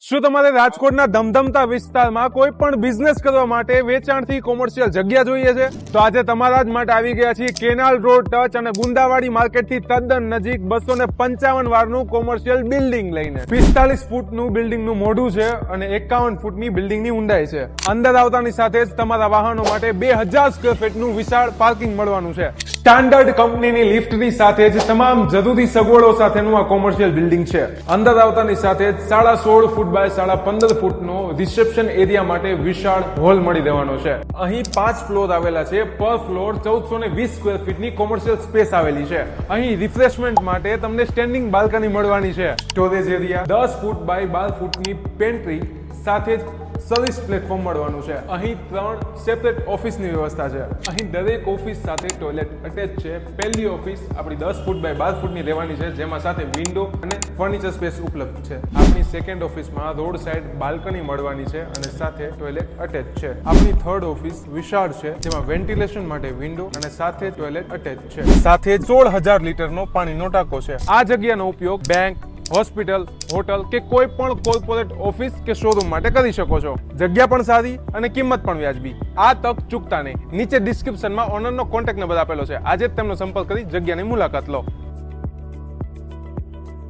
શું તમારે રાજકોટના ધમધમતા વિસ્તારમાં કોઈ પણ બિઝનેસ કરવા માટે વેચાણથી કોમર્શિયલ જગ્યા જોઈએ છે? તો આજે તમારા જ માટે આવી ગયા છીએ કેનાલ રોડ ટચ અને ગુંદાવાડી માર્કેટથી તદ્દન નજીક 255 વારનું કોમર્શિયલ બિલ્ડિંગ લઈને 45 ફૂટનું બિલ્ડિંગનું મોઢું છે અને 51 ફૂટની બિલ્ડિંગની ઊંડાઈ છે. અંદર આવતાની સાથે જ તમારા વાહનો માટે 2000 સ્ક્વેર ફીટનું વિશાળ પાર્કિંગ મળવાનું છે. સ્ટાન્ડર્ડ કંપનીની લિફ્ટની સાથે જ તમામ જરૂરી સગવડો સાથેનું આ કોમર્શિયલ બિલ્ડિંગ છે. અંદર આવતાની સાથે જ 16.5 ફૂટ બાય 15.5 ફૂટનો રિસેપ્શન એરિયા માટે વિશાળ હોલ મળી રહેવાનો છે. અહીં 5 ફ્લોર આવેલા છે. પર ફ્લોર 1420 સ્ક્વેર ફીટની કોમર્શિયલ સ્પેસ આવેલી છે. અહીં રિફ્રેશમેન્ટ માટે તમને સ્ટેન્ડિંગ બાલ્કની મળવાની છે. સ્ટોરેજ એરિયા 10 ફૂટ બાય 12 ફૂટની પેન્ટ્રી સાથે જ સર્વિસ પ્લેટફોર્મ મળવાનું છે. અહીં 3 સેપરેટ ઓફિસની વ્યવસ્થા છે. અહીં દરેક ઓફિસ સાથે ટોયલેટ અટેચ છે. પહેલી ઓફિસ આપણી 10 ફૂટ બાય 12 ફૂટની રહેવાની છે, જેમાં સાથે વિન્ડો અને ફર્નિચર સ્પેસ ઉપલબ્ધ છે. આપણી સેકન્ડ ઓફિસમાં રોડ સાઇડ બાલ્કની મળવાની છે અને સાથે ટોયલેટ અટેચ છે. આપણી થર્ડ ઓફિસ વિશાળ છે, જેમાં વેન્ટિલેશન માટે વિન્ડો અને સાથે ટોયલેટ અટેચ છે. સાથે 16,000 લીટરનો પાણીનો ટાંકો છે. આ જગ્યાનો ઉપયોગ બેંક, હોસ્પિટલ, હોટલ કે કોઈ પણ કોર્પોરેટ ઓફિસ કે શોરૂમ માટે કરી શકો છો. જગ્યા પણ સારી અને કિંમત પણ વ્યાજબી. આ તક ચૂકતા નહીં. નીચે ડિસ્ક્રિપ્શનમાં ઓનરનો કોન્ટેક્ટ નંબર આપેલો છે. આજે જ તેમનો સંપર્ક કરી જગ્યાની મુલાકાત લો.